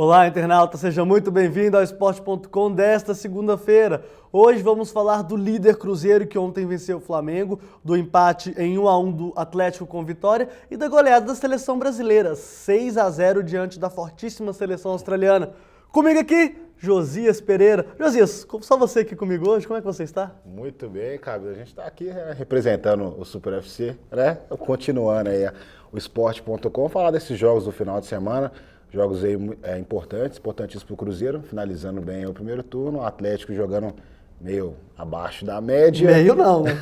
Olá, internauta, seja muito bem-vindo ao Esporte.com desta segunda-feira. Hoje vamos falar do líder Cruzeiro, que ontem venceu o Flamengo, do empate em 1-1 do Atlético com Vitória e da goleada da seleção brasileira, 6-0 diante da fortíssima seleção australiana. Comigo aqui, Josias Pereira. Josias, só você aqui comigo hoje, como é que você está? Muito bem, Cabelo. A gente está aqui representando o Super FC, né? Continuando aí o Esporte.com, falar desses jogos do final de semana. Jogos aí importantíssimos para o Cruzeiro, finalizando bem o primeiro turno, o Atlético jogando meio abaixo da média. Meio não, né?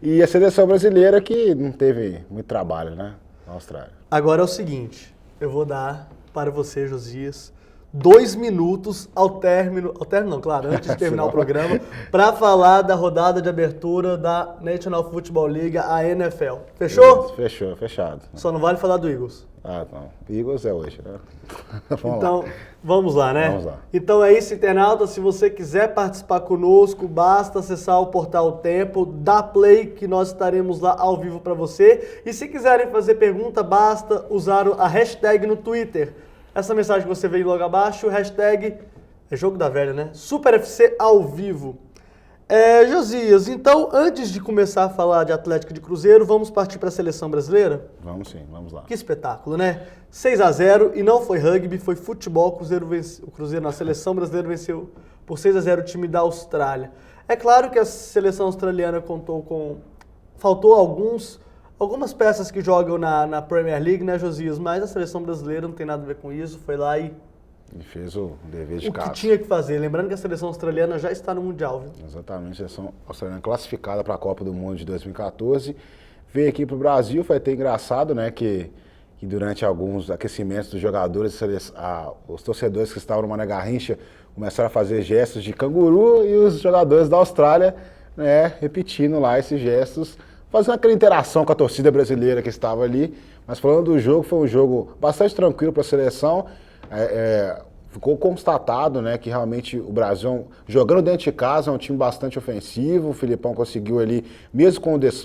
E a seleção brasileira que não teve muito trabalho, né, na Austrália. Agora é o seguinte, eu vou dar para você, Josias, 2 minutos antes de terminar o programa, para falar da rodada de abertura da National Football League, a NFL. Fechou? Isso, fechou, fechado. Só não vale falar do Eagles. Ah, não. Eagles é hoje, né? Vamos lá, né? Vamos lá. Então é isso, internauta. Se você quiser participar conosco, basta acessar o portal O Tempo, dá play que nós estaremos lá ao vivo para você. E se quiserem fazer pergunta, basta usar a hashtag no Twitter. Essa mensagem que você vê logo abaixo, o hashtag é jogo da velha, né? SuperFC ao vivo. Josias, então antes de começar a falar de Atlético de Cruzeiro, vamos partir para a seleção brasileira? Vamos sim, vamos lá. Que espetáculo, né? 6-0 e não foi rugby, foi futebol. O Cruzeiro na seleção brasileira venceu por 6-0 o time da Austrália. É claro que a seleção australiana faltou algumas peças que jogam na Premier League, né, Josias? Mas a seleção brasileira não tem nada a ver com isso, foi lá e fez o dever de casa. O que tinha que fazer. Lembrando que a seleção australiana já está no Mundial, viu? Exatamente, a seleção australiana classificada para a Copa do Mundo de 2014. Veio aqui para o Brasil, foi até engraçado, né, que durante alguns aquecimentos dos jogadores, os torcedores que estavam no Mané Garrincha começaram a fazer gestos de canguru e os jogadores da Austrália, né, repetindo lá esses gestos, fazendo aquela interação com a torcida brasileira que estava ali. Mas falando do jogo, foi um jogo bastante tranquilo para a seleção. Ficou constatado, né, que realmente o Brasil, jogando dentro de casa, é um time bastante ofensivo. O Filipão conseguiu ali, mesmo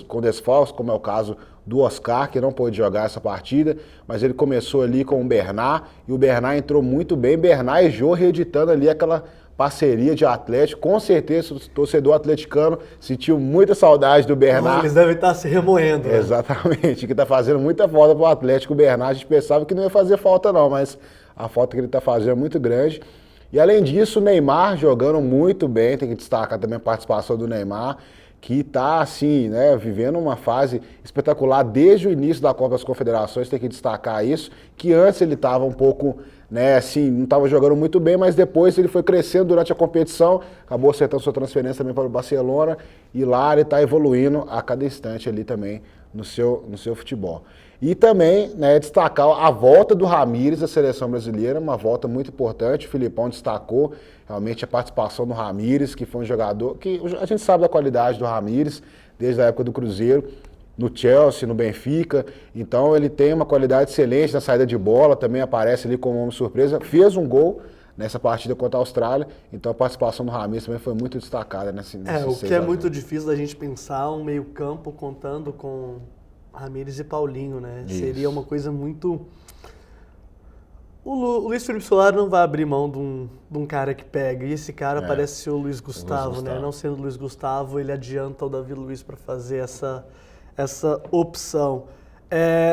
com desfalques, como é o caso do Oscar, que não pôde jogar essa partida, mas ele começou ali com o Bernard, e o Bernard entrou muito bem. Bernard e Jô reeditando ali aquela parceria de Atlético. Com certeza o torcedor atleticano sentiu muita saudade do Bernard. Eles devem estar se remoendo. Né? Exatamente, que está fazendo muita falta para o Atlético. O Bernard, a gente pensava que não ia fazer falta não, mas a falta que ele está fazendo é muito grande. E além disso, o Neymar jogando muito bem, tem que destacar também a participação do Neymar, que está assim, né, vivendo uma fase espetacular desde o início da Copa das Confederações, tem que destacar isso, que antes ele estava um pouco, né, assim, não estava jogando muito bem, mas depois ele foi crescendo durante a competição, acabou acertando sua transferência também para o Barcelona, e lá ele está evoluindo a cada instante ali também no seu futebol. E também, né, destacar a volta do Ramires à seleção brasileira, uma volta muito importante. O Filipão destacou realmente a participação do Ramires, que foi um jogador que a gente sabe da qualidade do Ramires desde a época do Cruzeiro, no Chelsea, no Benfica. Então ele tem uma qualidade excelente na saída de bola, também aparece ali como homem surpresa, fez um gol nessa partida contra a Austrália, então a participação do Ramires também foi muito destacada nesse o que é muito difícil da gente pensar um meio-campo contando com Ramires e Paulinho, né? Isso. Seria uma coisa muito... O Luiz Felipe Solari não vai abrir mão de um cara que pega, e esse cara parece ser o Luiz Gustavo, né? Não sendo o Luiz Gustavo, ele adianta o Davi Luiz para fazer essa opção.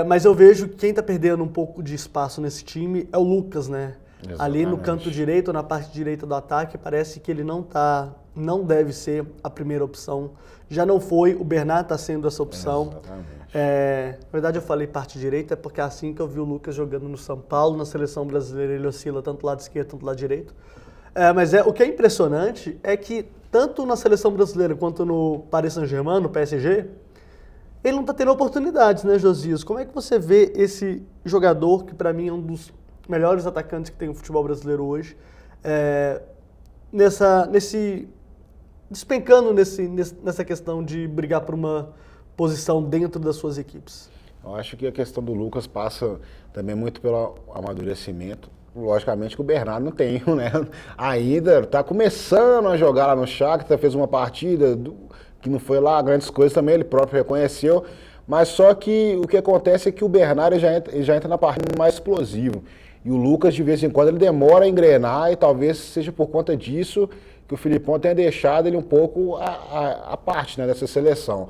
Mas eu vejo que quem está perdendo um pouco de espaço nesse time é o Lucas, né? Exatamente. Ali no canto direito, na parte direita do ataque, parece que ele não deve ser a primeira opção. Já não foi, o Bernard está sendo essa opção. Exatamente. Na verdade eu falei parte direita, porque é assim que eu vi o Lucas jogando no São Paulo, na seleção brasileira ele oscila tanto lado esquerdo, tanto lado direito. Mas o que é impressionante é que tanto na seleção brasileira quanto no Paris Saint-Germain, no PSG, ele não está tendo oportunidades, né, Josias? Como é que você vê esse jogador, que para mim é um dos melhores atacantes que tem o futebol brasileiro hoje, despencando nessa questão de brigar por uma posição dentro das suas equipes? Eu acho que a questão do Lucas passa também muito pelo amadurecimento. Logicamente que o Bernardo não tem, né? Ainda está começando a jogar lá no Shakhtar, fez uma partida que não foi lá grandes coisas também, ele próprio reconheceu, mas só que o que acontece é que o Bernardo já entra na partida mais explosivo. E o Lucas, de vez em quando, ele demora a engrenar e talvez seja por conta disso que o Filipão tenha deixado ele um pouco à parte, né, dessa seleção.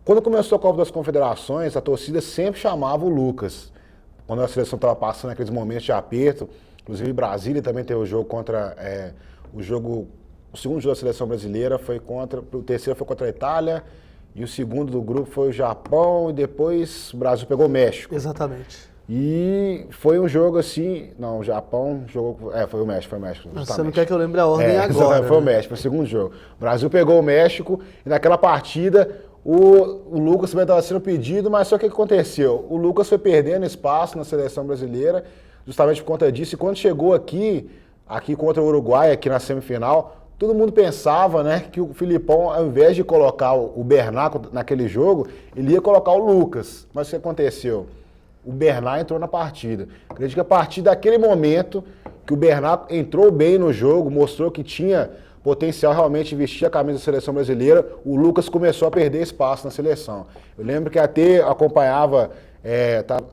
Quando começou a Copa das Confederações, a torcida sempre chamava o Lucas. Quando a seleção estava passando aqueles momentos de aperto, inclusive Brasília também teve o jogo contra o segundo jogo da seleção brasileira o terceiro foi contra a Itália, e o segundo do grupo foi o Japão, e depois o Brasil pegou o México. Exatamente. E foi um jogo assim, não, o Japão jogou, foi o México. Justamente. Você não quer que eu lembre a ordem agora, foi o México, foi o segundo jogo. O Brasil pegou o México, e naquela partida o Lucas também estava sendo pedido, mas só que o que aconteceu? O Lucas foi perdendo espaço na seleção brasileira, justamente por conta disso, e quando chegou aqui contra o Uruguai, aqui na semifinal, todo mundo pensava, né, que o Filipão, ao invés de colocar o Bernat naquele jogo, ele ia colocar o Lucas. Mas o que aconteceu? O Bernat entrou na partida. Acredito que a partir daquele momento que o Bernat entrou bem no jogo, mostrou que tinha potencial realmente de vestir a camisa da seleção brasileira, o Lucas começou a perder espaço na seleção. Eu lembro que até acompanhava,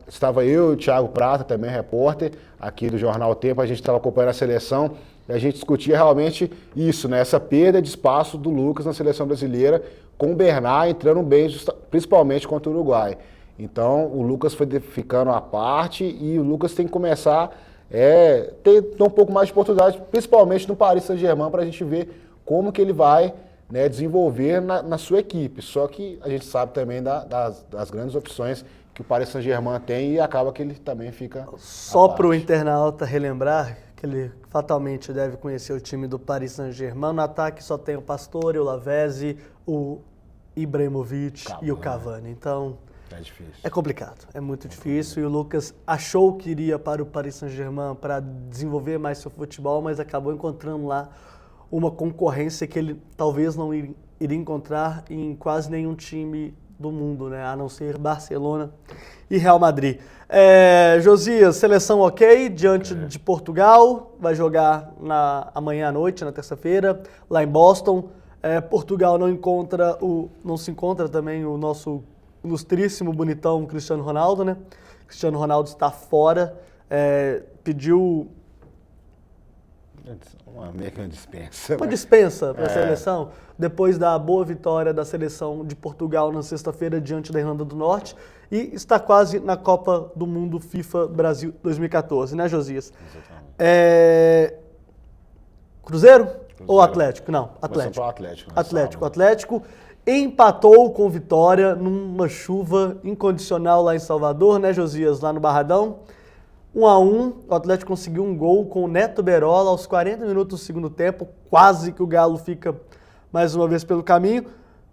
estava eu e o Thiago Prata, também repórter, aqui do Jornal Tempo, a gente estava acompanhando a seleção, e a gente discutia realmente isso, né, essa perda de espaço do Lucas na seleção brasileira, com o Bernat entrando bem, principalmente contra o Uruguai. Então, o Lucas foi ficando à parte e o Lucas tem que começar a ter um pouco mais de oportunidade, principalmente no Paris Saint-Germain, para a gente ver como que ele vai, né, desenvolver na sua equipe. Só que a gente sabe também das grandes opções que o Paris Saint-Germain tem e acaba que ele também fica só para o internauta relembrar que ele fatalmente deve conhecer o time do Paris Saint-Germain. No ataque só tem o Pastore, o Lavezzi, o Ibrahimovic e o Cavani. Então, é difícil. É complicado, é muito difícil. E o Lucas achou que iria para o Paris Saint-Germain para desenvolver mais seu futebol, mas acabou encontrando lá uma concorrência que ele talvez não iria encontrar em quase nenhum time do mundo, né? A não ser Barcelona e Real Madrid. Josias, seleção ok, diante de Portugal, vai jogar amanhã à noite, na terça-feira, lá em Boston. Portugal não se encontra também o nosso ilustríssimo, bonitão Cristiano Ronaldo, né? Cristiano Ronaldo está fora, pediu meio que uma dispensa. Uma dispensa para a seleção, depois da boa vitória da seleção de Portugal na sexta-feira diante da Irlanda do Norte, e está quase na Copa do Mundo FIFA Brasil 2014, né, Josias? Exatamente. Cruzeiro ou Atlético? Não, Atlético. Atlético empatou com Vitória numa chuva incondicional lá em Salvador, né, Josias, lá no Barradão. 1-1, o Atlético conseguiu um gol com o Neto Berola aos 40 minutos do segundo tempo, quase que o Galo fica mais uma vez pelo caminho,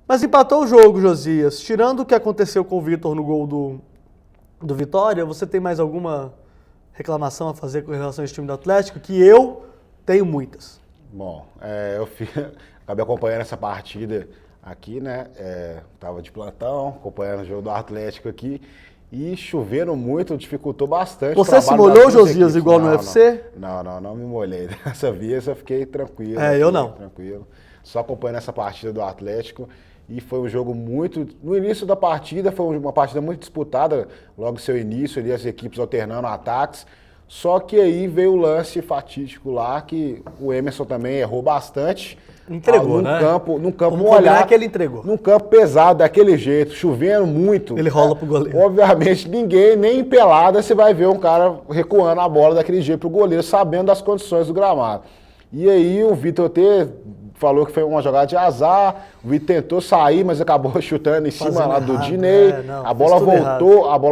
mas empatou o jogo, Josias. Tirando o que aconteceu com o Vitor no gol do Vitória, você tem mais alguma reclamação a fazer com relação a esse time do Atlético? Que eu tenho muitas. Bom, acabei acompanhando essa partida aqui, né? Tava de plantão, acompanhando o jogo do Atlético aqui. E chovendo muito, dificultou bastante. Você se molhou, Josias, igual no UFC? Não me molhei. Dessa vez eu fiquei tranquilo. Eu não. Tranquilo. Só acompanhando essa partida do Atlético. E foi um jogo muito... No início da partida, foi uma partida muito disputada. Logo seu início, ali as equipes alternando ataques. Só que aí veio o lance fatídico lá, que o Emerson também errou bastante. Entregou, né? Num campo molhado que ele entregou. Num campo pesado, daquele jeito, chovendo muito. Ele rola pro goleiro. Obviamente, nem em pelada você vai ver um cara recuando a bola daquele jeito pro goleiro, sabendo das condições do gramado. E aí o Vitor até falou que foi uma jogada de azar, o Vitor tentou sair, mas acabou chutando em cima lá do Dinei. A bola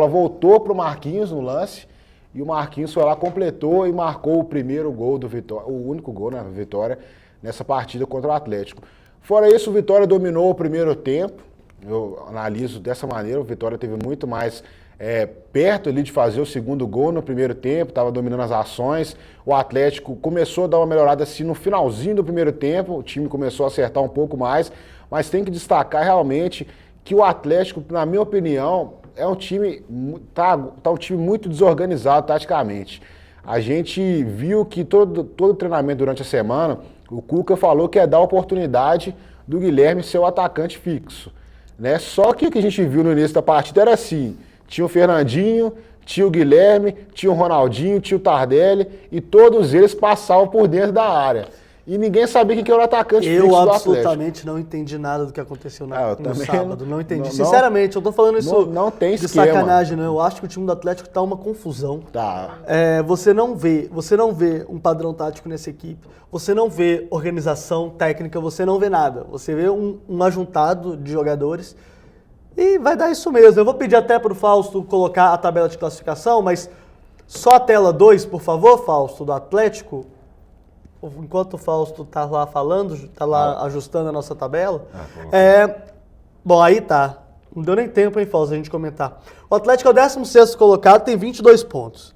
voltou pro Marquinhos no lance, e o Marquinhos foi lá, completou e marcou o primeiro gol do Vitória, o único gol na Vitória, nessa partida contra o Atlético. Fora isso, o Vitória dominou o primeiro tempo. Eu analiso dessa maneira, o Vitória teve muito mais perto ali de fazer o segundo gol no primeiro tempo, estava dominando as ações. O Atlético começou a dar uma melhorada assim no finalzinho do primeiro tempo, o time começou a acertar um pouco mais, mas tem que destacar realmente que o Atlético, na minha opinião, é um time, tá um time muito desorganizado taticamente. A gente viu que todo o treinamento durante a semana, o Cuca falou que ia dar a oportunidade do Guilherme ser o atacante fixo, né? Só que o que a gente viu no início da partida era assim, tinha o Fernandinho, tinha o Guilherme, tinha o Ronaldinho, tinha o Tardelli, e todos eles passavam por dentro da área. E ninguém sabia quem era o atacante fixo do Atlético. Eu absolutamente não entendi nada do que aconteceu no sábado. Não entendi. Não, Sinceramente, eu tô falando isso não tem de esquema. sacanagem, não. Eu acho que o time do Atlético tá uma confusão. Tá. Você não vê um padrão tático nessa equipe. Você não vê organização técnica, você não vê nada. Você vê um ajuntado de jogadores e vai dar isso mesmo. Eu vou pedir até pro Fausto colocar a tabela de classificação, mas só a tela 2, por favor, Fausto, do Atlético. Enquanto o Fausto tá lá falando, tá lá ajustando a nossa tabela. Bom, aí tá. Não deu nem tempo, hein, Fausto, a gente comentar. O Atlético é o 16º colocado, tem 22 pontos.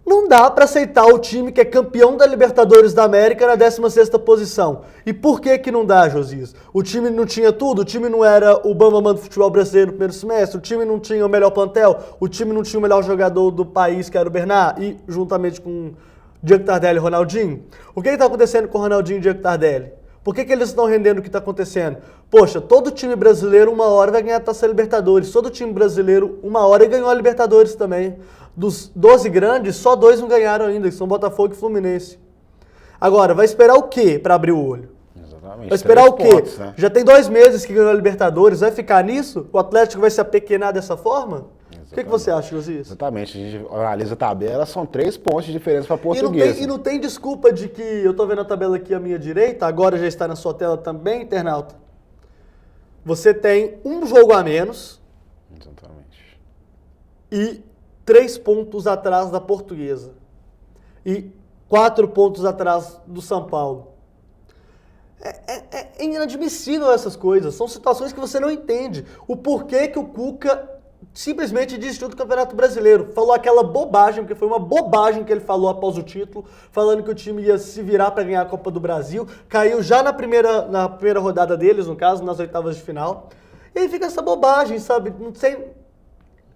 Não dá pra aceitar o time que é campeão da Libertadores da América na 16ª posição. E por que não dá, Josias? O time não tinha tudo? O time não era o bambambam do futebol brasileiro no primeiro semestre? O time não tinha o melhor plantel? O time não tinha o melhor jogador do país, que era o Bernard? E juntamente com Diego Tardelli e Ronaldinho? O que está acontecendo com o Ronaldinho e Diego Tardelli? Por que eles estão rendendo o que está acontecendo? Poxa, todo time brasileiro uma hora vai ganhar a Taça Libertadores. Todo time brasileiro uma hora ganhou a Libertadores também. Dos 12 grandes, só 2 não ganharam ainda, que são Botafogo e Fluminense. Agora, vai esperar o quê para abrir o olho? Exatamente. Vai esperar o quê? Pontos, né? Já tem 2 meses que ganhou a Libertadores, vai ficar nisso? O Atlético vai se apequenar dessa forma? O que você acha, Josias? Exatamente. A gente analisa a tabela, são 3 pontos de diferença para a Portuguesa. E não tem desculpa de que eu tô vendo a tabela aqui à minha direita, agora já está na sua tela também, internauta. Você tem um jogo a menos. Exatamente. E 3 pontos atrás da Portuguesa. E 4 pontos atrás do São Paulo. É inadmissível essas coisas. São situações que você não entende. O porquê que o Cuca simplesmente desistiu do Campeonato Brasileiro. Falou aquela bobagem, porque foi uma bobagem que ele falou após o título, falando que o time ia se virar para ganhar a Copa do Brasil. Caiu já na primeira rodada deles, no caso, nas oitavas de final. E aí fica essa bobagem, sabe? Não sei...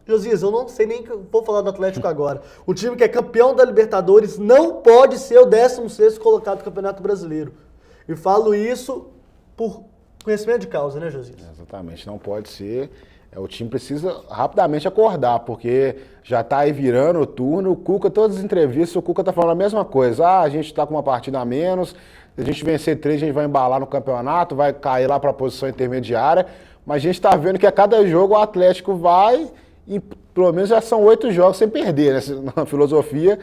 Josias, eu não sei nem que eu vou falar do Atlético agora. O time que é campeão da Libertadores não pode ser o 16º colocado do Campeonato Brasileiro. E falo isso por conhecimento de causa, né, Josias? Exatamente, não pode ser. O time precisa rapidamente acordar, porque já está aí virando o turno. O Cuca, todas as entrevistas, o Cuca está falando a mesma coisa. A gente está com uma partida a menos, se a gente vencer 3, a gente vai embalar no campeonato, vai cair lá para a posição intermediária. Mas a gente está vendo que a cada jogo o Atlético vai, e pelo menos já são 8 jogos sem perder, né? Na filosofia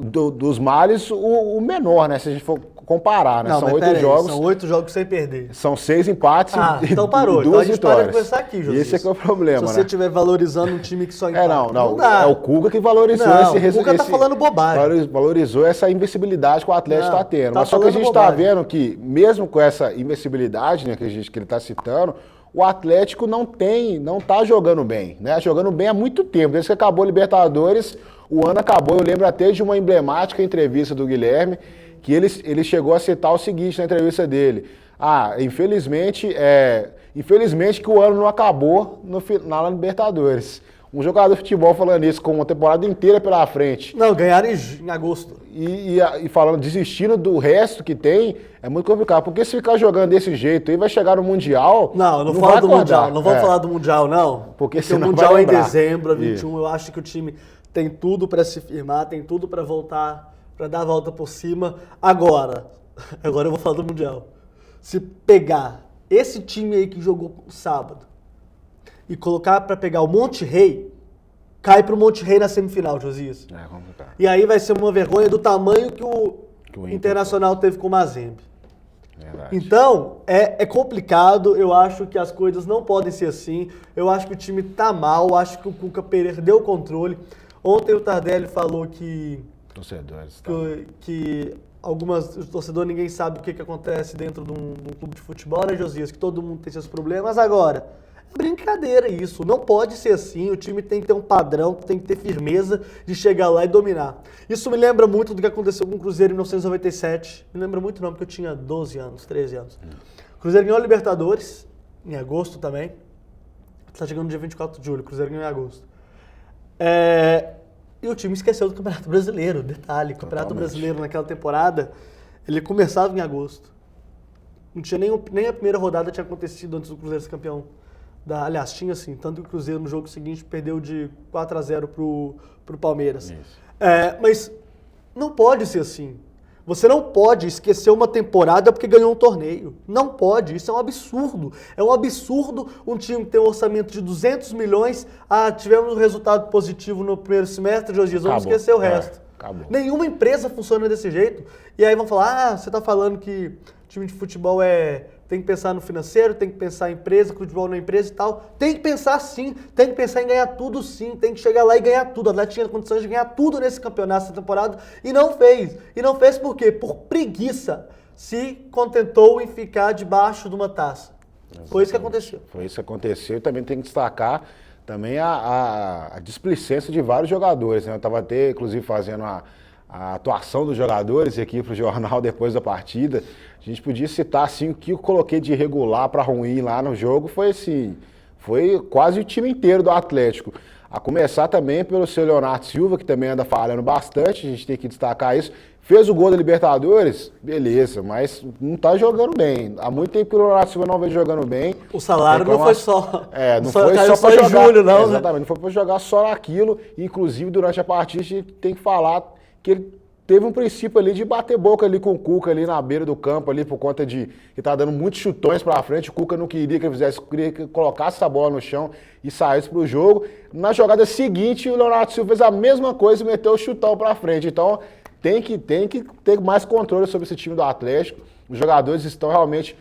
dos males, o menor, né? Se a gente for comparar, né? Não, são 8 jogos. São 8 jogos sem perder. São 6 empates então parou. e 2 então a gente vitórias. para de conversar aqui, Josias. E esse é que é o problema, Se né? você estiver valorizando um time que só empata, não dá. É o Cuca que valorizou o Cuca tá falando bobagem. Valorizou essa invencibilidade que o Atlético está tendo. Tá Mas só que a gente está bobagem. vendo que, mesmo com essa invencibilidade, né, que ele está citando, o Atlético não está jogando bem, né? Jogando bem há muito tempo. Desde que acabou a Libertadores, o ano acabou. Eu lembro até de uma emblemática entrevista do Guilherme, que ele chegou a citar o seguinte na entrevista dele. Infelizmente que o ano não acabou na Libertadores. Um jogador de futebol falando isso com uma temporada inteira pela frente. Não, ganharam em agosto. E falando, desistindo do resto que tem, é muito complicado. Porque se ficar jogando desse jeito aí, vai chegar no Mundial. Não fala do Mundial. Não vamos falar do Mundial, não. Porque o senão Mundial vai é em lembrar. dezembro, 21. Eu acho que o time tem tudo para se firmar, tem tudo para voltar, para dar a volta por cima. Agora eu vou falar do Mundial. Se pegar esse time aí que jogou sábado e colocar para pegar o Monte Rei, cai pro Monte Rei na semifinal, Josias. É complicado. E aí vai ser uma vergonha do tamanho que o Internacional teve com o Mazembe. Verdade. Então, é complicado, eu acho que as coisas não podem ser assim, eu acho que o time tá mal, acho que o Cuca perdeu o controle. Ontem o Tardelli falou que o torcedor ninguém sabe o que acontece dentro de um clube de futebol, né, Josias? Que todo mundo tem seus problemas. Agora, é brincadeira isso, não pode ser assim, o time tem que ter um padrão, tem que ter firmeza de chegar lá e dominar. Isso me lembra muito do que aconteceu com o Cruzeiro em 1997, me lembra muito não, porque eu tinha 12 anos, 13 anos. O Cruzeiro ganhou a Libertadores, em agosto também, está chegando no dia 24 de julho, o Cruzeiro ganhou em agosto. E o time esqueceu do Campeonato Brasileiro, detalhe, o Campeonato Brasileiro naquela temporada, ele começava em agosto. Não tinha nem a primeira rodada tinha acontecido antes do Cruzeiro ser campeão Aliás, tinha assim, tanto que o Cruzeiro no jogo seguinte perdeu de 4-0 pro Palmeiras. Mas não pode ser assim. Você não pode esquecer uma temporada porque ganhou um torneio. Não pode, isso é um absurdo. É um absurdo um time ter um orçamento de 200 milhões, tivemos um resultado positivo no primeiro semestre, Josias, vamos esquecer o resto. Acabou. Nenhuma empresa funciona desse jeito. E aí vão falar, você está falando que time de futebol tem que pensar no financeiro, tem que pensar em empresa, futebol na empresa e tal. Tem que pensar sim, tem que pensar em ganhar tudo sim, tem que chegar lá e ganhar tudo. O Atlético tinha condições de ganhar tudo nesse campeonato, essa temporada, e não fez. E não fez por quê? Por preguiça. Se contentou em ficar debaixo de uma taça. Exatamente. Foi isso que aconteceu. Foi isso que aconteceu e também tem que destacar também a displicência de vários jogadores, né? Eu estava até, inclusive, fazendo a atuação dos jogadores aqui para o jornal depois da partida. A gente podia citar assim, o que eu coloquei de irregular para ruim lá no jogo foi quase o time inteiro do Atlético. A começar também pelo seu Leonardo Silva, que também anda falhando bastante, a gente tem que destacar isso. Fez o gol da Libertadores, beleza, mas não tá jogando bem. Há muito tempo que o Leonardo Silva não vem jogando bem. O salário não foi só. Não foi só para jogar. Julho, não, exatamente, não foi para jogar só naquilo. Inclusive, durante a partida, a gente tem que falar que ele teve um princípio ali de bater boca ali com o Cuca ali na beira do campo, ali por conta de que tá dando muitos chutões para frente. O Cuca não queria que ele fizesse, queria que colocasse essa bola no chão e saísse pro jogo. Na jogada seguinte, o Leonardo Silva fez a mesma coisa e meteu o chutão para frente. Então, tem que ter mais controle sobre esse time do Atlético. Os jogadores estão realmente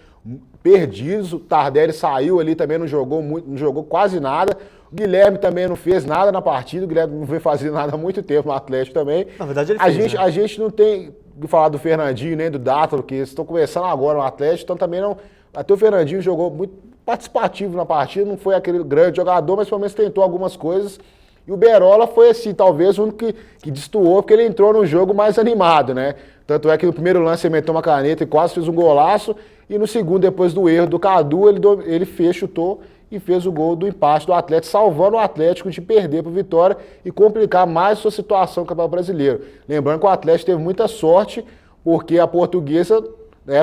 perdidos. O Tardelli saiu ali também, não jogou quase nada. O Guilherme também não fez nada na partida. O Guilherme não veio fazer nada há muito tempo no Atlético também. Na verdade, ele fez, a gente não tem que falar do Fernandinho nem do Dátalo, que estão começando agora no Atlético, então também não. Até o Fernandinho jogou muito participativo na partida, não foi aquele grande jogador, mas pelo menos tentou algumas coisas. E o Berola foi, assim, talvez o único que destoou, porque ele entrou no jogo mais animado, né? Tanto é que no primeiro lance ele meteu uma caneta e quase fez um golaço, e no segundo, depois do erro do Cadu, ele chutou e fez o gol do empate do Atlético, salvando o Atlético de perder para o Vitória e complicar mais sua situação no Campeonato Brasileiro. Lembrando que o Atlético teve muita sorte, porque a Portuguesa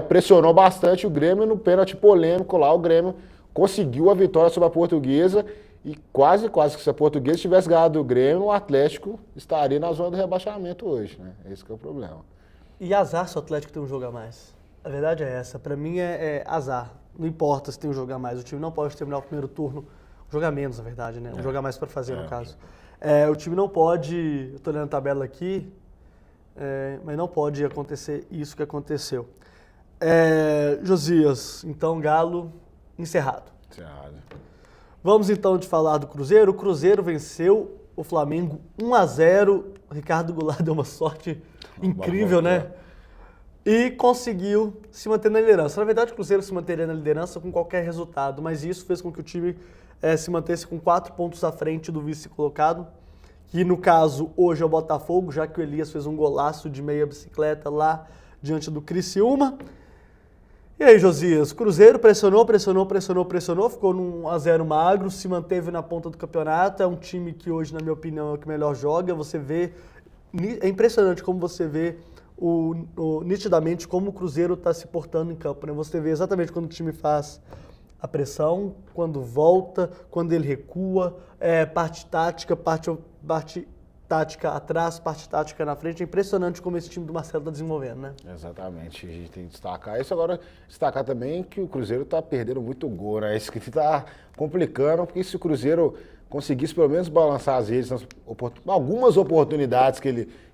pressionou bastante o Grêmio no pênalti polêmico lá, o Grêmio conseguiu a vitória sobre a Portuguesa. E quase que se a Portuguesa tivesse ganhado o Grêmio, o Atlético estaria na zona do rebaixamento hoje, né? Esse que é o problema. E azar se o Atlético tem um jogo a mais. A verdade é essa. Pra mim é azar. Não importa se tem um jogo a mais. O time não pode terminar o primeiro turno. Um jogo a menos, na verdade, né? Um jogo a mais pra fazer, no caso. O time não pode... Eu tô olhando a tabela aqui, mas não pode acontecer isso que aconteceu. Josias, então, Galo, encerrado. Encerrado. Vamos então de falar do Cruzeiro. O Cruzeiro venceu o Flamengo 1-0. O Ricardo Goulart deu uma sorte incrível, né? E conseguiu se manter na liderança. Na verdade, o Cruzeiro se manteria na liderança com qualquer resultado, mas isso fez com que o time se mantesse com 4 pontos à frente do vice-colocado, que no caso hoje é o Botafogo, já que o Elias fez um golaço de meia bicicleta lá diante do Criciúma. E aí, Josias, Cruzeiro pressionou, ficou num 1-0 magro, se manteve na ponta do campeonato, é um time que hoje, na minha opinião, é o que melhor joga, você vê, é impressionante como você vê nitidamente como o Cruzeiro está se portando em campo, né? Você vê exatamente quando o time faz a pressão, quando volta, quando ele recua, parte tática, parte tática atrás, parte tática na frente. É impressionante como esse time do Marcelo está desenvolvendo, né? Exatamente, a gente tem que destacar isso. Agora, destacar também que o Cruzeiro está perdendo muito gol, né? Isso que está complicando, porque se o Cruzeiro conseguisse pelo menos balançar as redes, algumas oportunidades que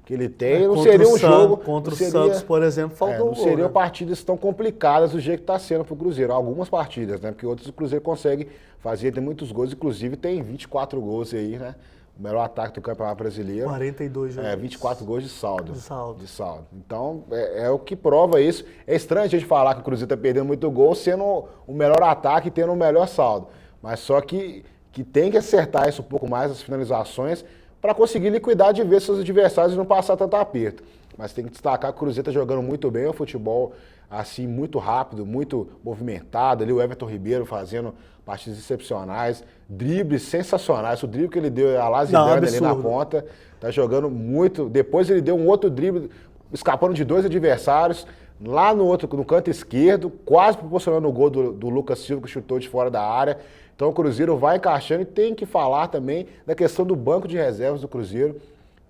ele tem, não seria um jogo... Contra o Santos, por exemplo, faltou não seriam partidas tão complicadas do jeito que está sendo para o Cruzeiro. Algumas partidas, né? Porque outros o Cruzeiro consegue fazer, tem muitos gols, inclusive tem 24 gols aí, né? O melhor ataque do Campeonato Brasileiro. 42 jogos. 24 gols de saldo. De saldo. Então, é o que prova isso. É estranho a gente falar que o Cruzeiro está perdendo muito gol, sendo o melhor ataque e tendo o melhor saldo. Mas só que tem que acertar isso um pouco mais, as finalizações, para conseguir liquidar de vez seus adversários e não passar tanto aperto. Mas tem que destacar que o Cruzeiro está jogando muito bem o futebol, assim, muito rápido, muito movimentado. Ali o Everton Ribeiro fazendo partidas excepcionais, dribles sensacionais. O drible que ele deu a Lazidane ali na ponta, tá jogando muito. Depois ele deu um outro drible, escapando de 2 adversários. lá no canto esquerdo, quase proporcionando o gol do Lucas Silva, que chutou de fora da área. Então o Cruzeiro vai encaixando e tem que falar também da questão do banco de reservas do Cruzeiro,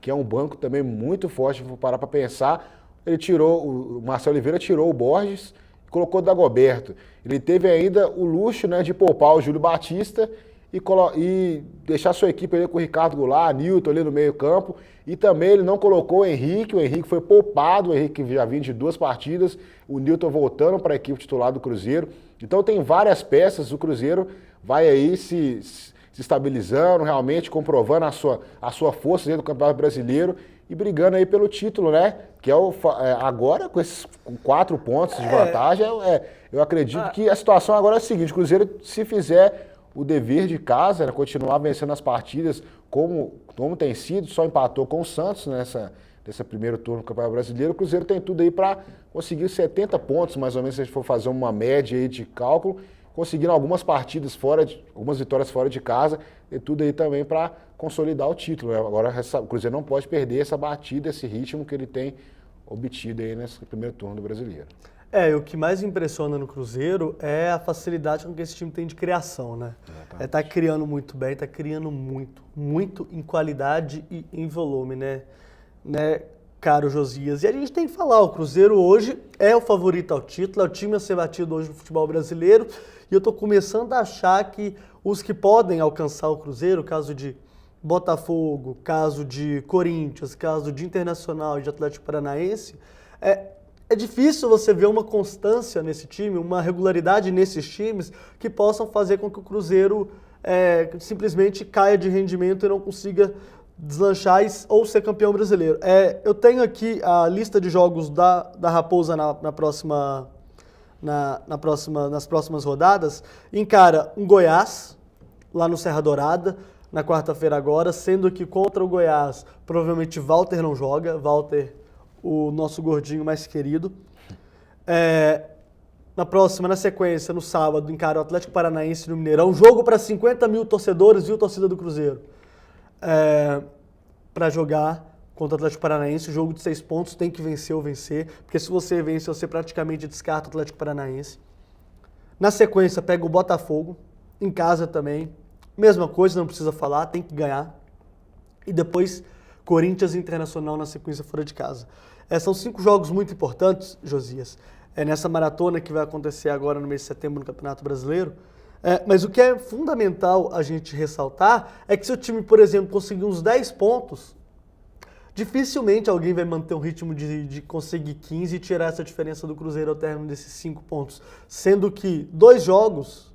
que é um banco também muito forte, vou parar para pensar. O Marcelo Oliveira tirou o Borges e colocou o Dagoberto. Ele teve ainda o luxo, né, de poupar o Júlio Batista e deixar sua equipe ali com o Ricardo Goulart, Nilton ali no meio campo. E também ele não colocou o Henrique foi poupado, o Henrique já vinha de 2 partidas, o Nilton voltando para a equipe titular do Cruzeiro. Então tem várias peças, o Cruzeiro vai aí se estabilizando, realmente comprovando a sua força dentro do Campeonato Brasileiro e brigando aí pelo título, né? Que agora, com esses 4 pontos de vantagem, eu acredito que a situação agora é a seguinte: o Cruzeiro, se fizer o dever de casa, né, continuar vencendo as partidas como tem sido, só empatou com o Santos nesse primeiro turno do Campeonato Brasileiro, o Cruzeiro tem tudo aí para conseguir 70 pontos, mais ou menos, se a gente for fazer uma média aí de cálculo, conseguindo algumas algumas vitórias fora de casa, e tudo aí também para consolidar o título. Agora o Cruzeiro não pode perder essa batida, esse ritmo que ele tem obtido aí nesse primeiro turno do Brasileiro. O que mais impressiona no Cruzeiro é a facilidade com que esse time tem de criação, né? Tá criando muito bem, tá criando muito em qualidade e em volume, né, caro Josias? E a gente tem que falar, o Cruzeiro hoje é o favorito ao título, é o time a ser batido hoje no futebol brasileiro, e eu tô começando a achar que os que podem alcançar o Cruzeiro, caso de Botafogo, caso de Corinthians, caso de Internacional e de Atlético Paranaense, é difícil você ver uma constância nesse time, uma regularidade nesses times que possam fazer com que o Cruzeiro simplesmente caia de rendimento e não consiga deslanchar ou ser campeão brasileiro. Eu tenho aqui a lista de jogos da Raposa nas próximas rodadas. Encara um Goiás, lá no Serra Dourada, na quarta-feira agora, sendo que contra o Goiás provavelmente Walter não joga, o nosso gordinho mais querido. Na sequência, no sábado, encara o Atlético Paranaense no Mineirão. Jogo para 50 mil torcedores, viu, torcida do Cruzeiro? Para jogar contra o Atlético Paranaense, jogo de 6 pontos, tem que vencer ou vencer, porque se você vence, você praticamente descarta o Atlético Paranaense. Na sequência, pega o Botafogo, em casa também. Mesma coisa, não precisa falar, tem que ganhar. E depois, Corinthians e Internacional na sequência fora de casa. São 5 jogos muito importantes, Josias, nessa maratona que vai acontecer agora no mês de setembro no Campeonato Brasileiro. Mas o que é fundamental a gente ressaltar é que se o time, por exemplo, conseguir uns 10 pontos, dificilmente alguém vai manter um ritmo de conseguir 15 e tirar essa diferença do Cruzeiro ao término desses 5 pontos. Sendo que 2 jogos,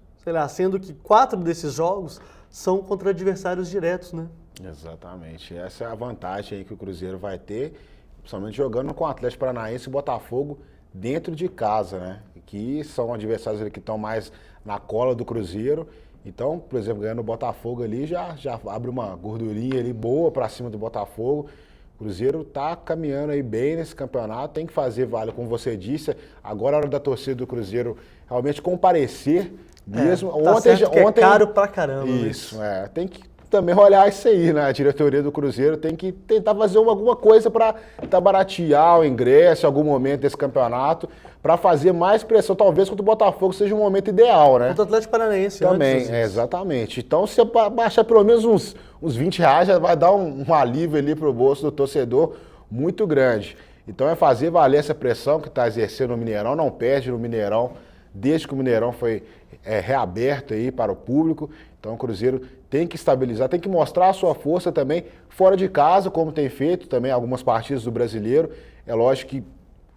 sendo que 4 desses jogos são contra adversários diretos, né? Exatamente. Essa é a vantagem aí que o Cruzeiro vai ter, principalmente jogando com o Atlético Paranaense e Botafogo dentro de casa, né? Que são adversários ali que estão mais na cola do Cruzeiro. Então, por exemplo, ganhando o Botafogo ali, já abre uma gordurinha ali boa para cima do Botafogo. O Cruzeiro tá caminhando aí bem nesse campeonato, tem que fazer valer, como você disse. Agora é a hora da torcida do Cruzeiro realmente comparecer mesmo. Ontem é caro pra caramba. Isso, tem que também olhar isso aí, né? A diretoria do Cruzeiro tem que tentar fazer alguma coisa para baratear o ingresso em algum momento desse campeonato, para fazer mais pressão, talvez contra o Botafogo seja um momento ideal, né? Contra o Atlético Paranaense. Também, exatamente. Então, se baixar pelo menos uns 20 reais, já vai dar um alívio ali pro bolso do torcedor muito grande. Então, é fazer valer essa pressão que está exercendo no Mineirão, não perde no Mineirão, desde que o Mineirão foi reaberto aí para o público. Então, o Cruzeiro tem que estabilizar, tem que mostrar a sua força também fora de casa, como tem feito também algumas partidas do Brasileiro. É lógico que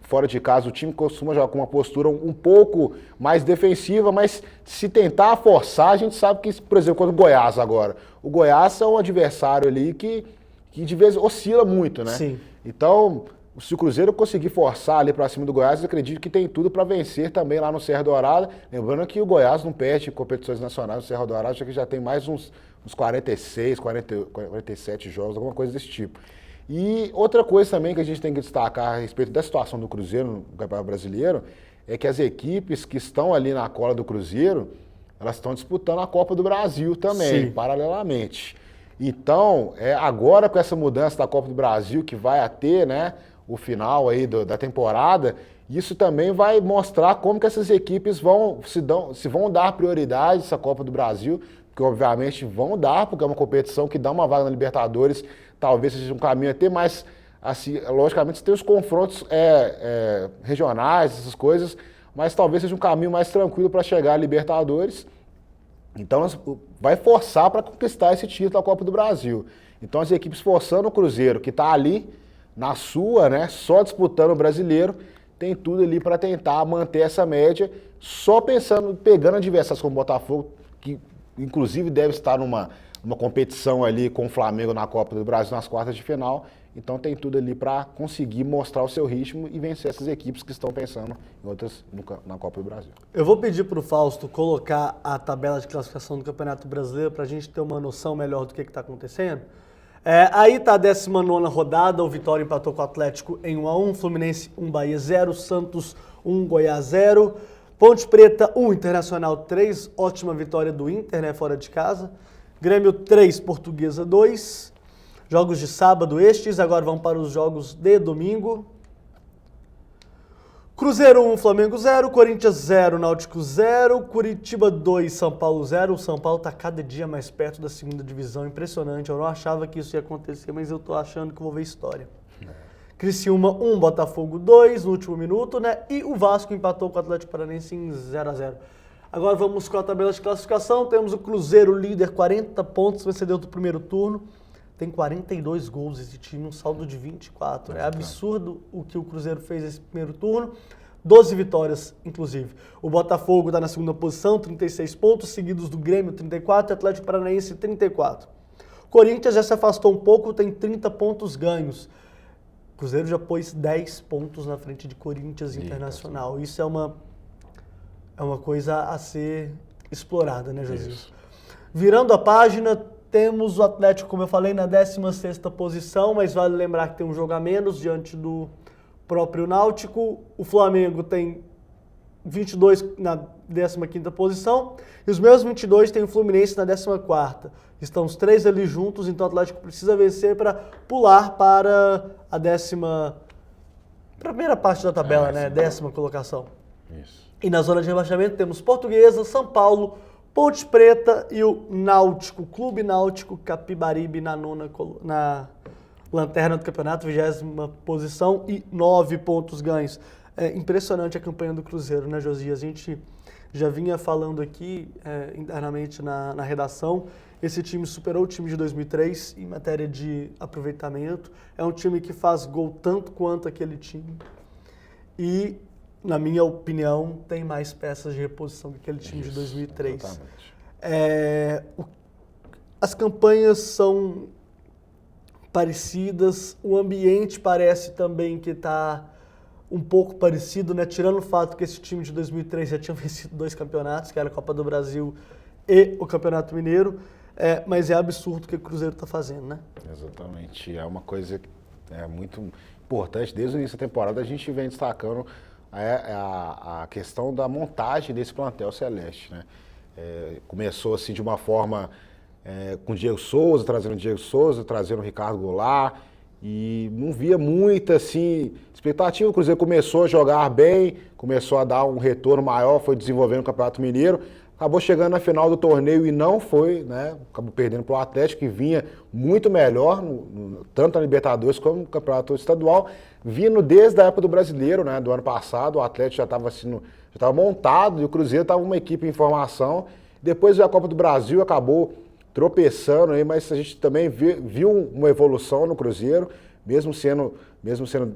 fora de casa o time costuma jogar com uma postura um pouco mais defensiva, mas se tentar forçar, a gente sabe que, por exemplo, contra o Goiás agora. O Goiás é um adversário ali que de vez oscila muito, né? Sim. Então, se o Cruzeiro conseguir forçar ali para cima do Goiás, eu acredito que tem tudo para vencer também lá no Serra Dourada. Lembrando que o Goiás não perde competições nacionais no Serra Dourada, já que já tem mais uns 46, 47 jogos, alguma coisa desse tipo. E outra coisa também que a gente tem que destacar a respeito da situação do Cruzeiro no Campeonato Brasileiro é que as equipes que estão ali na cola do Cruzeiro, elas estão disputando a Copa do Brasil também, paralelamente. Então, agora com essa mudança da Copa do Brasil que vai ter, né, o final aí da temporada, Isso também vai mostrar como que essas equipes se vão dar prioridade essa Copa do Brasil, porque obviamente vão dar, porque é uma competição que dá uma vaga na Libertadores, talvez seja um caminho até mais, assim, logicamente você tem os confrontos regionais, essas coisas, mas talvez seja um caminho mais tranquilo para chegar à Libertadores. Então vai forçar para conquistar esse título da Copa do Brasil. Então as equipes forçando o Cruzeiro, que está ali na sua, né, só disputando o Brasileiro, tem tudo ali para tentar manter essa média, só pensando, pegando adversários como o Botafogo, que inclusive deve estar numa competição ali com o Flamengo na Copa do Brasil nas quartas de final. Então tem tudo ali para conseguir mostrar o seu ritmo e vencer essas equipes que estão pensando em outras na Copa do Brasil. Eu vou pedir para o Fausto colocar a tabela de classificação do Campeonato Brasileiro para a gente ter uma noção melhor do que está acontecendo. Aí está a 19ª rodada, o Vitória empatou com o Atlético em 1-1, Fluminense 1, Bahia 0, Santos 1, Goiás 0, Ponte Preta 1, Internacional 3, ótima vitória do Inter, né, fora de casa, Grêmio 3, Portuguesa 2, jogos de sábado estes, agora vão para os jogos de domingo. Cruzeiro 1, Flamengo 0, Corinthians 0, Náutico 0, Curitiba 2, São Paulo 0. O São Paulo está cada dia mais perto da segunda divisão, impressionante. Eu não achava que isso ia acontecer, mas eu estou achando que vou ver história. Criciúma 1, Botafogo 2, no último minuto, né? E o Vasco empatou com o Atlético Paranaense em 0-0. Agora vamos com a tabela de classificação. Temos o Cruzeiro líder, 40 pontos, vencedor do primeiro turno. Tem 42 gols esse time, um saldo de 24. É absurdo o que o Cruzeiro fez nesse primeiro turno. 12 vitórias, inclusive. O Botafogo está na segunda posição, 36 pontos, seguidos do Grêmio, 34, e Atlético Paranaense, 34. Corinthians já se afastou um pouco, tem 30 pontos ganhos. O Cruzeiro já pôs 10 pontos na frente de Corinthians e Internacional. Isso é uma coisa a ser explorada, né, Jesus? Virando a página, temos o Atlético, como eu falei, na 16ª posição, mas vale lembrar que tem um jogo a menos diante do próprio Náutico. O Flamengo tem 22 na 15ª posição e os mesmos 22 tem o Fluminense na 14ª. Estão os três ali juntos, então o Atlético precisa vencer para pular para a primeira parte da tabela, né? 10ª colocação. Isso. E na zona de rebaixamento temos Portuguesa, São Paulo, Ponte Preta e o Náutico, Clube Náutico Capibaribe na lanterna do campeonato, 20ª posição e 9 pontos ganhos. É impressionante a campanha do Cruzeiro, né, Josias? A gente já vinha falando aqui internamente na redação, esse time superou o time de 2003 em matéria de aproveitamento. É um time que faz gol tanto quanto aquele time. E, na minha opinião, tem mais peças de reposição que aquele time de 2003. As campanhas são parecidas, o ambiente parece também que está um pouco parecido, né? Tirando o fato que esse time de 2003 já tinha vencido 2 campeonatos, que era a Copa do Brasil e o Campeonato Mineiro, mas é absurdo o que o Cruzeiro está fazendo, né? Exatamente, é uma coisa que é muito importante. Desde o início da temporada a gente vem destacando a questão da montagem desse plantel celeste, né? Começou assim de uma forma com o Diego Souza, trazendo o Ricardo Goulart, e não via muita assim, expectativa. O Cruzeiro começou a jogar bem, começou a dar um retorno maior, foi desenvolvendo o Campeonato Mineiro, acabou chegando na final do torneio e não foi, né? Acabou perdendo para o Atlético, que vinha muito melhor, tanto na Libertadores como no Campeonato Estadual, vindo desde a época do Brasileiro, né? Do ano passado. O Atlético já estava montado e o Cruzeiro estava uma equipe em formação. Depois veio a Copa do Brasil, acabou tropeçando aí, mas a gente também viu uma evolução no Cruzeiro, mesmo sendo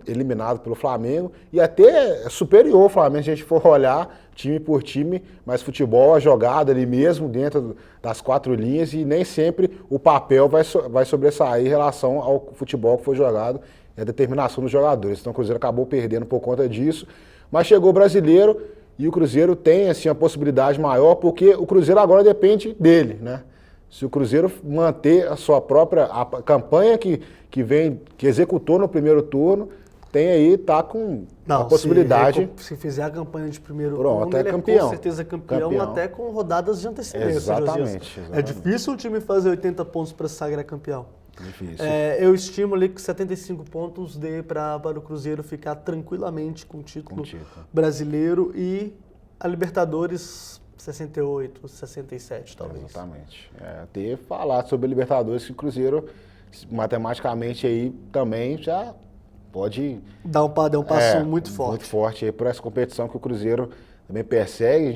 eliminado pelo Flamengo, e até superior ao Flamengo, se a gente for olhar time por time, mas futebol, a jogada ali mesmo, dentro das 4 linhas, e nem sempre o papel vai sobressair em relação ao futebol que foi jogado e a determinação dos jogadores. Então o Cruzeiro acabou perdendo por conta disso, mas chegou o Brasileiro e o Cruzeiro tem assim, a possibilidade maior, porque o Cruzeiro agora depende dele, né? Se o Cruzeiro manter a sua própria campanha que executou no primeiro turno, tá com a possibilidade. Se fizer a campanha de primeiro turno, ele é com certeza campeão, até com rodadas de antecedência. Exatamente. É difícil um time fazer 80 pontos para se sagrar campeão. Difícil. Eu estimo ali que 75 pontos dê para o Cruzeiro ficar tranquilamente com o título brasileiro e a Libertadores 68, 67 talvez. Exatamente. Ter falado sobre a Libertadores, que o Cruzeiro matematicamente aí também já pode dar um passo muito forte. Muito forte aí por essa competição que o Cruzeiro também persegue. A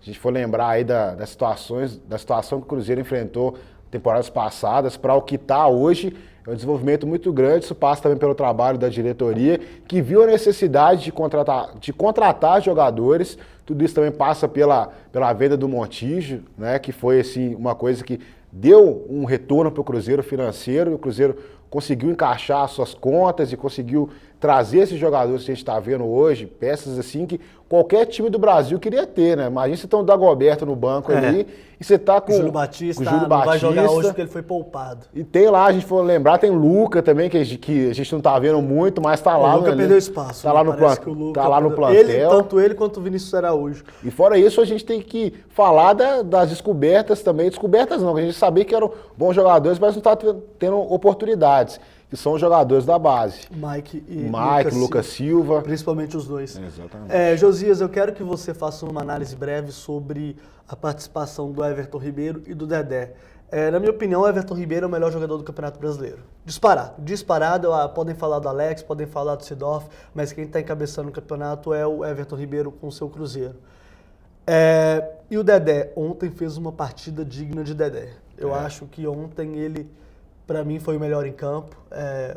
gente for lembrar aí da situação que o Cruzeiro enfrentou temporadas passadas para o que está hoje, é um desenvolvimento muito grande. Isso passa também pelo trabalho da diretoria, que viu a necessidade de contratar jogadores. Tudo isso também passa pela venda do Montijo, né, que foi assim, uma coisa que deu um retorno para o Cruzeiro financeiro, e o Cruzeiro conseguiu encaixar as suas contas e conseguiu trazer esses jogadores que a gente está vendo hoje, peças assim que qualquer time do Brasil queria ter, né? Imagina você tem o Dagoberto no banco ali e você tá com o Júlio Batista, não vai jogar hoje porque ele foi poupado. E tem lá, a gente for lembrar, tem Luca também, que a gente não tá vendo muito, mas tá lá. O Luca perdeu espaço. Tá lá no plantel. Tanto ele quanto o Vinícius Araújo. E fora isso, a gente tem que falar das descobertas também. Descobertas não, a gente sabia que eram bons jogadores, mas não tá tendo oportunidades. Que são os jogadores da base. Mike e Lucas Silva. Principalmente os dois. Exatamente. Josias, eu quero que você faça uma análise breve sobre a participação do Everton Ribeiro e do Dedé. Na minha opinião, o Everton Ribeiro é o melhor jogador do Campeonato Brasileiro. Disparado. Podem falar do Alex, podem falar do Sidorf, mas quem está encabeçando o campeonato é o Everton Ribeiro com o seu Cruzeiro. E o Dedé, ontem fez uma partida digna de Dedé. Eu acho que ontem ele, para mim, foi o melhor em campo.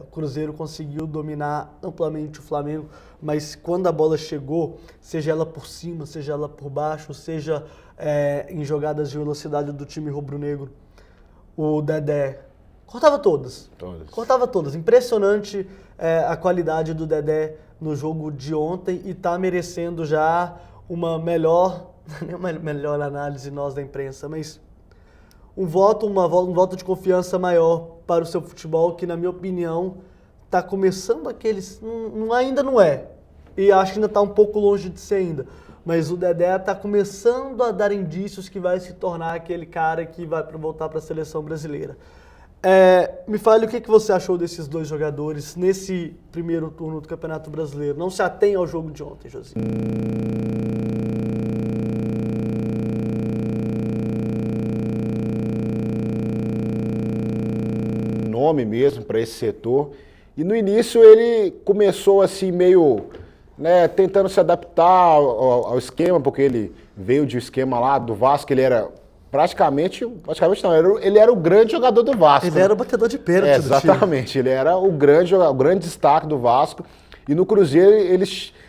O Cruzeiro conseguiu dominar amplamente o Flamengo, mas quando a bola chegou, seja ela por cima, seja ela por baixo, seja em jogadas de velocidade do time rubro-negro, o Dedé cortava todas. Cortava todas. Impressionante a qualidade do Dedé no jogo de ontem e está merecendo já uma melhor análise nós da imprensa, mas um voto de confiança maior para o seu futebol, que na minha opinião está começando ainda não é, e acho que ainda está um pouco longe de ser ainda, mas o Dedé está começando a dar indícios que vai se tornar aquele cara que vai voltar para a seleção brasileira. Me fale o que você achou desses dois jogadores nesse primeiro turno do Campeonato Brasileiro. Não se atenha ao jogo de ontem, José. Nome mesmo para esse setor. E no início ele começou assim meio, né, tentando se adaptar ao esquema, porque ele veio de um esquema lá do Vasco, ele era praticamente não, ele era o grande jogador do Vasco. Ele era o batedor de pênalti do time. Exatamente, ele era o grande destaque do Vasco. E no Cruzeiro ele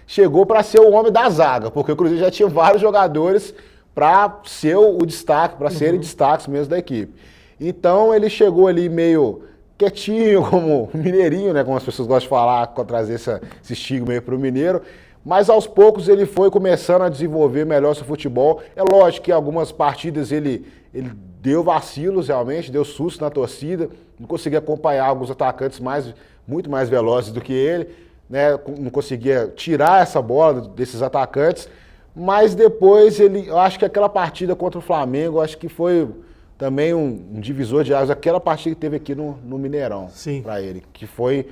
chegou para ser o homem da zaga, porque o Cruzeiro já tinha vários jogadores para ser o destaque, para serem destaques mesmo da equipe. Então ele chegou ali meio quietinho, como mineirinho, né, como as pessoas gostam de falar, trazer esse estigma aí para o mineiro, mas aos poucos ele foi começando a desenvolver melhor seu futebol. É lógico que algumas partidas ele deu vacilos realmente, deu susto na torcida, não conseguia acompanhar alguns atacantes muito mais velozes do que ele, né, não conseguia tirar essa bola desses atacantes, mas depois eu acho que aquela partida contra o Flamengo, acho que foi também um divisor de águas, aquela partida que teve aqui no Mineirão para ele, que foi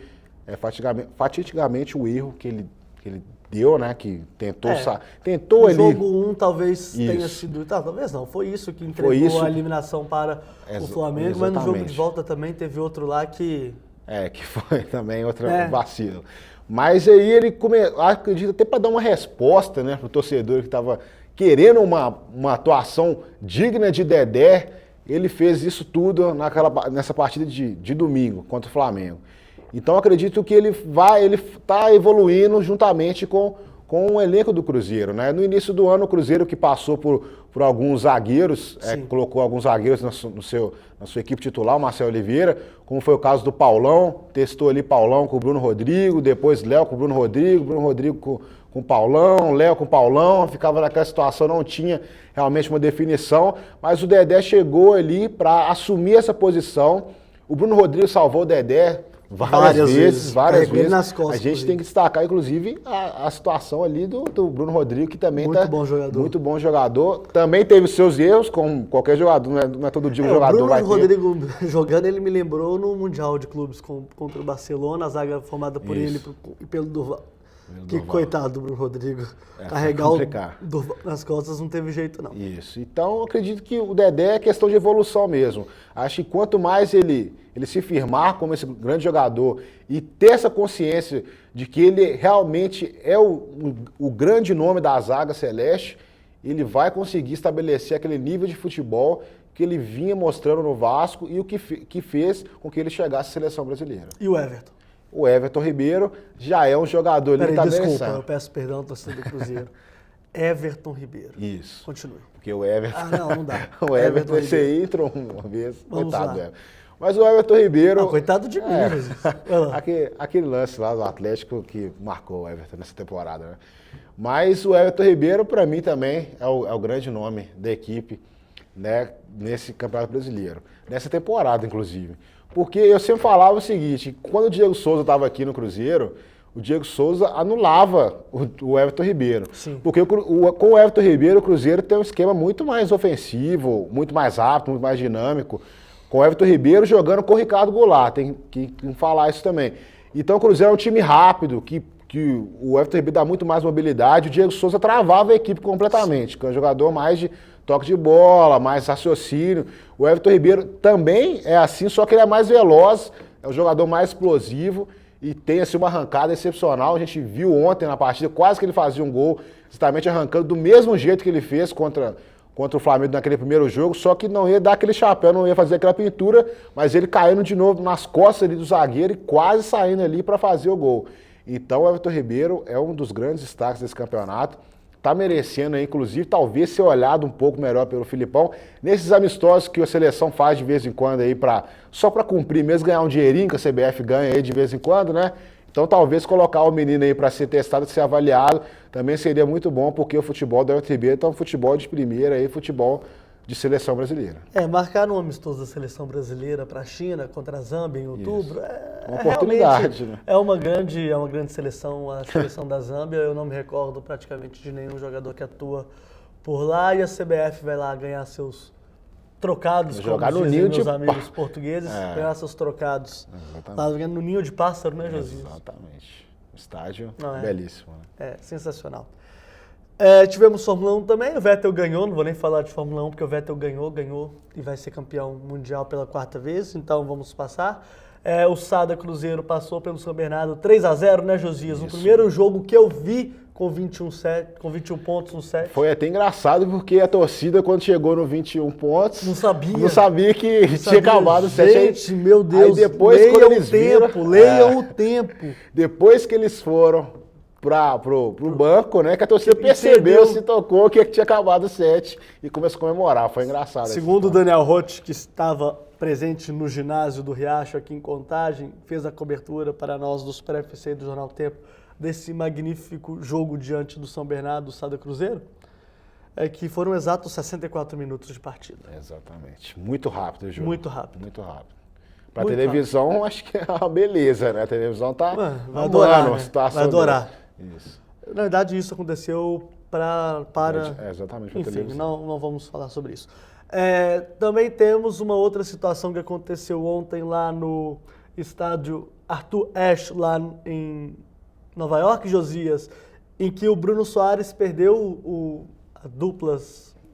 fatidicamente o erro que ele deu, né, que tentou ali. O jogo 1 talvez tenha sido, talvez não, foi isso que entregou a eliminação para o Flamengo, mas no jogo de volta também teve outro lá que... que foi também outro vacilo. Mas aí ele acredito até para dar uma resposta, né, para o torcedor que estava querendo uma atuação digna de Dedé, ele fez isso tudo nessa partida de domingo contra o Flamengo. Então acredito que ele está evoluindo juntamente com o elenco do Cruzeiro, né? No início do ano o Cruzeiro, que passou por alguns zagueiros, colocou alguns zagueiros na sua equipe titular, o Marcelo Oliveira, como foi o caso do Paulão, testou ali Paulão com o Bruno Rodrigo, depois Léo com o Bruno Rodrigo com o Paulão, Léo com o Paulão, ficava naquela situação, não tinha realmente uma definição, mas o Dedé chegou ali para assumir essa posição. O Bruno Rodrigues salvou o Dedé Várias vezes. Nas costas, a gente tem que destacar, inclusive, a situação ali do Bruno Rodrigo, que também muito bom jogador. Também teve seus erros, como qualquer jogador, não é todo dia um jogador vai ter. O Bruno Rodrigo jogando, ele me lembrou no Mundial de Clubes contra o Barcelona, a zaga formada por ele e pelo Durval. Que coitado do Bruno Rodrigo. Carregar o Durval nas costas não teve jeito, não. Isso. Então, eu acredito que o Dedé é questão de evolução mesmo. Acho que quanto mais ele se firmar como esse grande jogador e ter essa consciência de que ele realmente é o grande nome da zaga celeste, ele vai conseguir estabelecer aquele nível de futebol que ele vinha mostrando no Vasco e o que fez com que ele chegasse à seleção brasileira. E o Everton? O Everton Ribeiro já é um jogador... Desculpa, eu peço perdão, torcedor do Cruzeiro. Everton Ribeiro. Isso. Continue. Porque o Everton... não dá. O Everton, esse entrou uma vez, coitado do Everton. Mas o Everton Ribeiro... coitado de mim, Jesus. Aquele lance lá do Atlético que marcou o Everton nessa temporada, né? Mas o Everton Ribeiro, para mim, também é o grande nome da equipe, né, nesse Campeonato Brasileiro. Nessa temporada, inclusive. Porque eu sempre falava o seguinte, quando o Diego Souza estava aqui no Cruzeiro, o Diego Souza anulava o Everton Ribeiro. Sim. Porque com o Everton Ribeiro, o Cruzeiro tem um esquema muito mais ofensivo, muito mais rápido, muito mais dinâmico. Com o Everton Ribeiro jogando com o Ricardo Goulart, tem que falar isso também. Então o Cruzeiro é um time rápido, que o Everton Ribeiro dá muito mais mobilidade, o Diego Souza travava a equipe completamente, que é um jogador mais de toque de bola, mais raciocínio. O Everton Ribeiro também é assim, só que ele é mais veloz, é um jogador mais explosivo e tem assim, uma arrancada excepcional. A gente viu ontem na partida, quase que ele fazia um gol, justamente arrancando do mesmo jeito que ele fez contra o Flamengo naquele primeiro jogo, só que não ia dar aquele chapéu, não ia fazer aquela pintura, mas ele caindo de novo nas costas ali do zagueiro e quase saindo ali para fazer o gol. Então o Everton Ribeiro é um dos grandes destaques desse campeonato. Está merecendo, aí, inclusive, talvez ser olhado um pouco melhor pelo Filipão. Nesses amistosos que a seleção faz de vez em quando aí, só para cumprir mesmo, ganhar um dinheirinho que a CBF ganha aí de vez em quando, né? Então talvez colocar o menino aí para ser testado, ser avaliado, também seria muito bom, porque o futebol do Everton Ribeiro é um futebol de primeira, aí, futebol de seleção brasileira. Marcar um amistoso da seleção brasileira para a China contra a Zâmbia em outubro uma oportunidade, né? É uma grande seleção, a seleção da Zâmbia. Eu não me recordo praticamente de nenhum jogador que atua por lá e a CBF vai lá ganhar seus trocados, jogar como no dizem ninho meus de amigos portugueses, ganhar seus trocados. Exatamente. Lá no ninho de pássaro, né, Josias? Exatamente. Estádio não, belíssimo. Né? Sensacional. Tivemos Fórmula 1 também, o Vettel ganhou, não vou nem falar de Fórmula 1 porque o Vettel ganhou e vai ser campeão mundial pela 4ª vez, então vamos passar. O Sada Cruzeiro passou pelo São Bernardo 3-0, né, Josias? O primeiro jogo que eu vi com 21 pontos no set. Foi até engraçado porque a torcida, quando chegou no 21 pontos... Não sabia que tinha acabado o set. Gente, meu Deus, aí depois, leiam quando eles leiam o tempo. Depois que eles foram pro banco, né, que a torcida percebeu, se tocou que tinha acabado o set e começou a comemorar. Foi engraçado. Segundo o Daniel Roth, que estava presente no ginásio do Riacho aqui em Contagem, fez a cobertura para nós do Super FC do Jornal Tempo desse magnífico jogo diante do São Bernardo, do Sada Cruzeiro, que foram exatos 64 minutos de partida. Exatamente. Muito rápido o jogo. Muito rápido. Muito rápido. Para a televisão, rápido. Acho que é uma beleza, né? A televisão tá vai adorar, né? Situação vai adorar. Isso. Na verdade, isso aconteceu para exatamente, para enfim, televisão. Não vamos falar sobre isso. Também temos uma outra situação que aconteceu ontem lá no estádio Arthur Ashe, lá em Nova York, Josias, em que o Bruno Soares perdeu o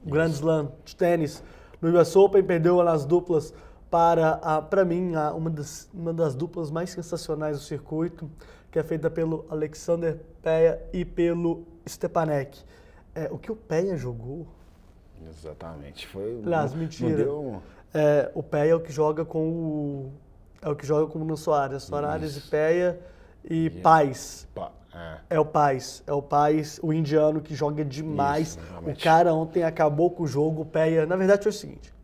Grand Slam de tênis no US Open, perdeu nas duplas para mim, uma das duplas mais sensacionais do circuito, que é feita pelo Alexander Peia e pelo Stepanek. O que o Peia jogou... Exatamente. Foi... mentira. O Peia é o que joga com o... o Bruno Soares. Soares e Peia e Pais. É o Pais, o indiano que joga demais. O cara ontem acabou com o jogo. O Peia, na verdade, foi o seguinte.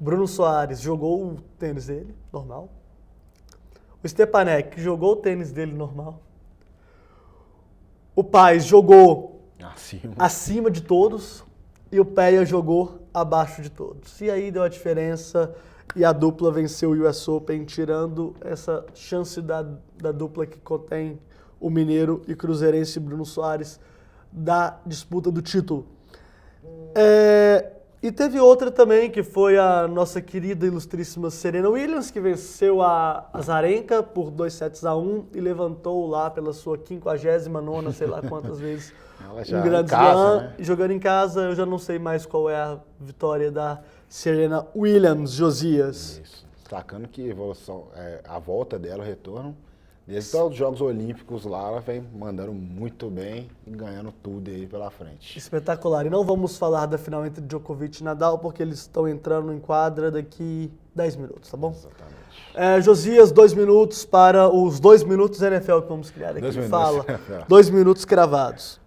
O Bruno Soares jogou o tênis dele, normal. O Stepanek jogou o tênis dele, normal. O Pais jogou acima de todos. E o Peia jogou abaixo de todos. E aí deu a diferença e a dupla venceu o US Open, tirando essa chance da dupla que contém o mineiro e cruzeirense Bruno Soares da disputa do título. E teve outra também, que foi a nossa querida, ilustríssima Serena Williams, que venceu a Azarenka por 2-1 e levantou lá pela sua 59ª, sei lá quantas vezes, um grande slam, né? Jogando em casa. Eu já não sei mais qual é a vitória da Serena Williams, Josias. Isso. Destacando que evolução, a volta dela, o retorno, desde os Jogos Olímpicos lá, ela vem mandando muito bem e ganhando tudo aí pela frente. Espetacular. E não vamos falar da final entre Djokovic e Nadal, porque eles estão entrando em quadra daqui 10 minutos, tá bom? Exatamente. Josias, 2 minutos para os 2 minutos NFL que vamos criar aqui. 2 minutos. Fala. 2 minutos cravados.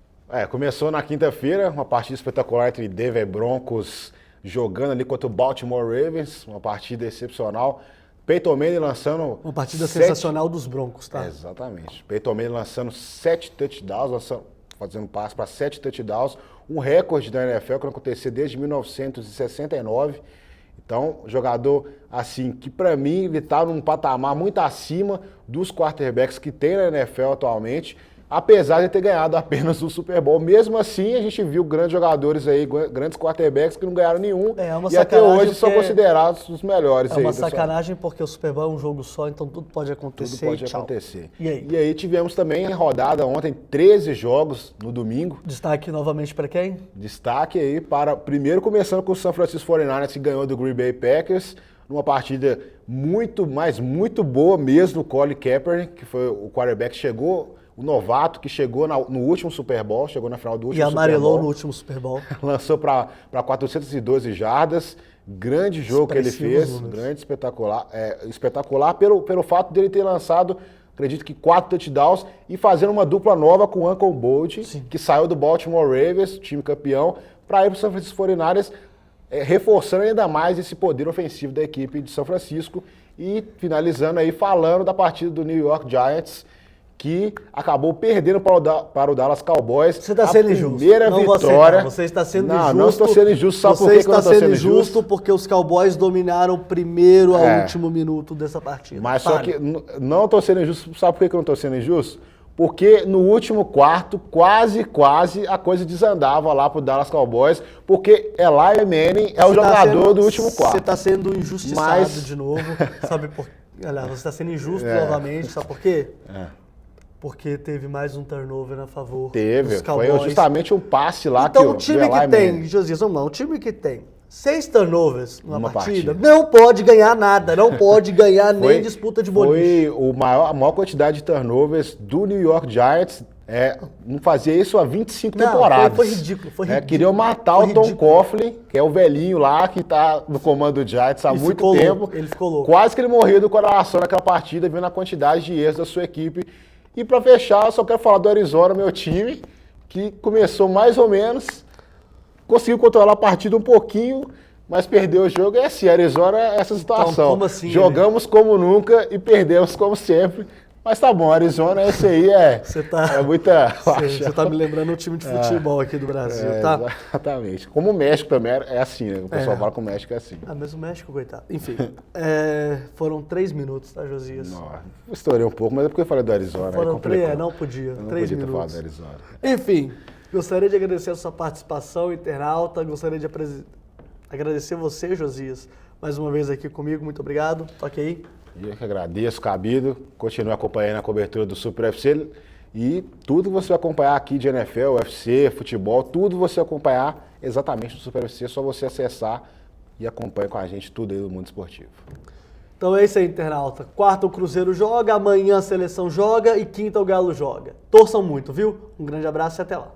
Começou na quinta-feira, uma partida espetacular entre Denver Broncos jogando ali contra o Baltimore Ravens, uma partida excepcional. Peyton Manning lançando... Uma partida sensacional dos Broncos, tá? Exatamente. Peyton Manning lançando 7 touchdowns, fazendo passe para 7 touchdowns, um recorde da NFL que não acontecia desde 1969. Então, jogador assim, que para mim ele está num patamar muito acima dos quarterbacks que tem na NFL atualmente, apesar de ter ganhado apenas o Super Bowl. Mesmo assim, a gente viu grandes jogadores aí, grandes quarterbacks que não ganharam nenhum e até hoje são considerados os melhores. É uma sacanagem porque o Super Bowl é um jogo só, então tudo pode acontecer. Tudo pode acontecer. E aí? E aí tivemos também em rodada ontem 13 jogos no domingo. Destaque novamente para quem? Destaque aí para, primeiro começando com o San Francisco 49ers, que ganhou do Green Bay Packers, numa partida muito boa mesmo, o Colin Kaepernick, que foi o quarterback que chegou... O novato que chegou no último Super Bowl, chegou na final do último Super Bowl. E amarelou no último Super Bowl. Lançou para 412 jardas. Grande jogo que ele fez, grande, espetacular. Espetacular pelo fato dele ter lançado, acredito que 4 touchdowns e fazendo uma dupla nova com o Uncle Bolt, que saiu do Baltimore Ravens, time campeão, para ir para o San Francisco 49ers, reforçando ainda mais esse poder ofensivo da equipe de São Francisco. E finalizando aí, falando da partida do New York Giants, que acabou perdendo para o Dallas Cowboys. Você está sendo injusto. Primeira vitória. Você está sendo injusto. Não estou sendo injusto. Sabe por que eu não estou sendo injusto? Porque os Cowboys dominaram o primeiro ao último minuto dessa partida. Mas só que não estou sendo injusto. Sabe por que eu não estou sendo injusto? Porque no último quarto, quase a coisa desandava lá pro Dallas Cowboys, porque Eli Manning é o jogador do último quarto. Você está sendo injustiçado de novo. Sabe por quê? Olha, você está sendo injusto novamente. Sabe por quê? Porque teve mais um turnover a favor dos Cowboys. Foi justamente um passe lá então, que o time que tem, Josias, vamos lá, um time que tem 6 turnovers numa partida não pode ganhar nada, não pode ganhar nem disputa de boliche. Foi a maior quantidade de turnovers do New York Giants. Não fazia isso há 25 temporadas. Foi ridículo. Queriam matar o Tom Coughlin, que é o velhinho lá que está no comando do Giants há muito tempo. Ele ficou louco. Quase que ele morreu do coração naquela partida, vendo a quantidade de erros da sua equipe. E para fechar, eu só quero falar do Arizona, meu time, que começou mais ou menos, conseguiu controlar a partida um pouquinho, mas perdeu o jogo. Assim, Arizona é essa situação. Então, como assim, jogamos como nunca e perdemos como sempre. Mas tá bom, Arizona, esse aí é muita... Você tá me lembrando um time de futebol aqui do Brasil, tá? Exatamente. Como o México também é assim, né? O pessoal fala que o México é assim. Mas o México, coitado. Enfim, foram 3 minutos, tá, Josias? Não, estourei um pouco, mas é porque eu falei do Arizona. Foram 3, não podia. 3 minutos. Falar do Arizona. Enfim, gostaria de agradecer a sua participação, internauta. Gostaria de agradecer você, Josias, mais uma vez aqui comigo. Muito obrigado. Toque aí. Eu que agradeço, Cabido. Continue acompanhando a cobertura do Super UFC e tudo você vai acompanhar aqui de NFL, UFC, futebol, tudo você vai acompanhar exatamente no Super UFC, é só você acessar e acompanha com a gente tudo aí do mundo esportivo. Então é isso aí, internauta. Quarta o Cruzeiro joga, amanhã a seleção joga e quinta o Galo joga. Torçam muito, viu? Um grande abraço e até lá.